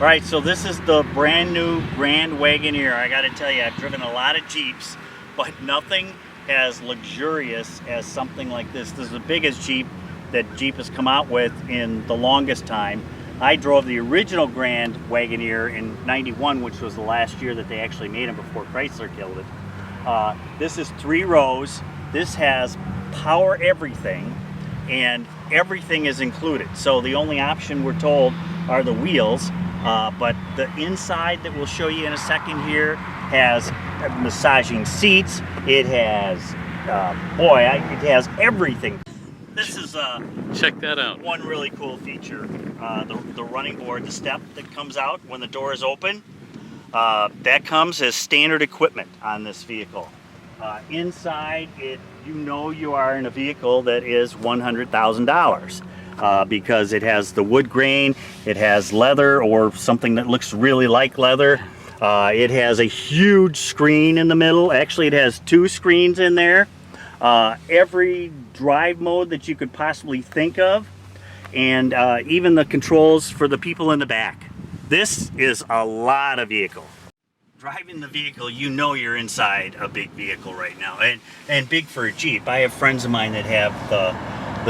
All right, so this is the brand new Grand Wagoneer. I gotta tell you, I've driven a lot of Jeeps, but nothing as luxurious as something like this. This is the biggest Jeep that Jeep has come out with in the longest time. I drove the original Grand Wagoneer in '91, which was the last year that they actually made them before Chrysler killed it. This is 3 rows. This has power everything, and everything is included. So the only option we're told are the wheels, but the inside that we'll show you in a second here has massaging seats. It has, it has everything. This is check that out. One really cool feature. The running board, the step that comes out when the door is open, that comes as standard equipment on this vehicle. Inside it, you are in a vehicle that is $100,000 because it has the wood grain, it has leather or something that looks really like leather. It has a huge screen in the middle. Actually, it has 2 screens in there. Every drive mode that you could possibly think of, and even the controls for the people in the back. This is a lot of vehicle. Driving the vehicle, you know you're inside a big vehicle right now, and big for a Jeep. I have friends of mine that have the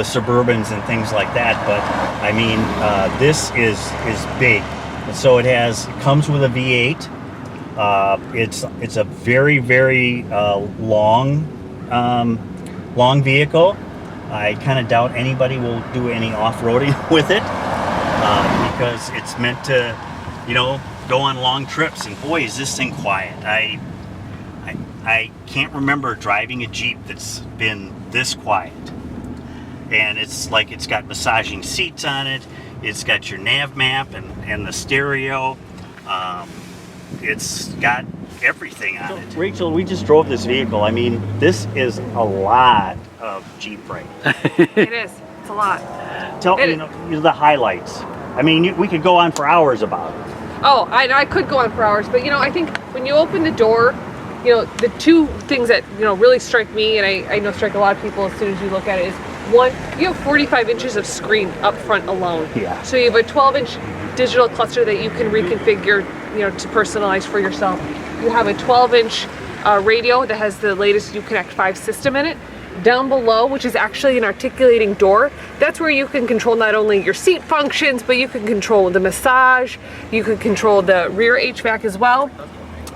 Suburbans and things like that, but I mean, this is big. And so it comes with a V8. It's a very, very long vehicle. I kind of doubt anybody will do any off-roading with it because it's meant to, go on long trips. And boy, is this thing quiet. I can't remember driving a Jeep that's been this quiet. And it's like it's got massaging seats on it. It's got your nav map and the stereo. It's got everything on it. Rachel, we just drove this vehicle. I mean, this is a lot of Jeep freight. It is. It's a lot. Tell me the highlights. I mean, we could go on for hours about it. Oh, I could go on for hours, but I think when you open the door, the 2 things that really strike me, and I know strike a lot of people as soon as you look at it, is one, you have 45 inches of screen up front alone. Yeah. So you have a 12-inch digital cluster that you can reconfigure, to personalize for yourself. You have a 12-inch radio that has the latest Uconnect 5 system in it. Down below, which is actually an articulating door, that's where you can control not only your seat functions, but you can control the massage, you can control the rear HVAC as well.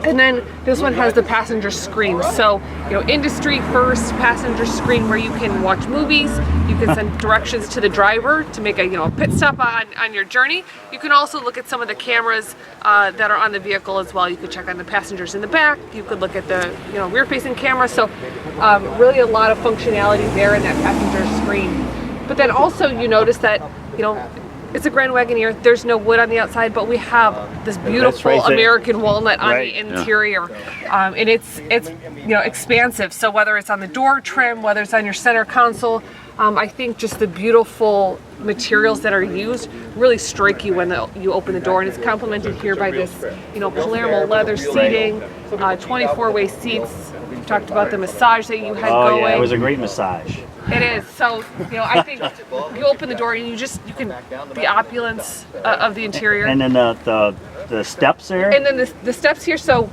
And then this one has the passenger screen. So, industry first passenger screen where you can watch movies, you can send directions to the driver to make a pit stop on your journey. You can also look at some of the cameras that are on the vehicle as well. You could check on the passengers in the back, you could look at the rear facing camera. So really a lot of functionality there in that passenger screen. But then also you notice that it's a Grand Wagoneer. There's no wood on the outside, but we have this beautiful American walnut on the interior, and it's expansive. So whether it's on the door trim, whether it's on your center console, I think just the beautiful materials that are used really strike you when you open the door, and it's complemented here by this Palermo leather seating, 24-way seats. We talked about the massage that you had going. Yeah, it was a great massage. It is. So, I think you open the door and you can, the opulence of the interior. And then the steps there. And then the steps here, so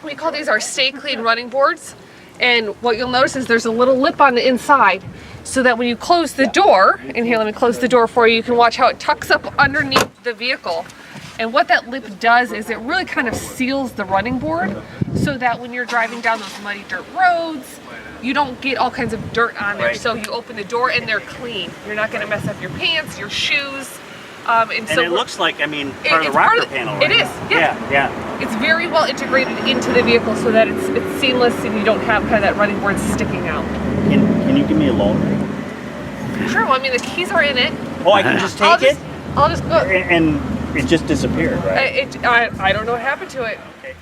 we call these our Stay Clean running boards. And what you'll notice is there's a little lip on the inside so that when you close the door, and here, let me close the door for you, you can watch how it tucks up underneath the vehicle. And what that lip does is it really kind of seals the running board so that when you're driving down those muddy dirt roads, you don't get all kinds of dirt on there. Right. So you open the door and they're clean. You're not going to mess up your pants, your shoes. And so it looks like, part of the rocker panel, right? It is, yeah. It's very well integrated into the vehicle so that it's seamless and you don't have kind of that running board sticking out. Can you give me a loan? Sure, well, the keys are in it. Oh, I can just take it? I'll just go. And it just disappeared, right? I don't know what happened to it. Okay.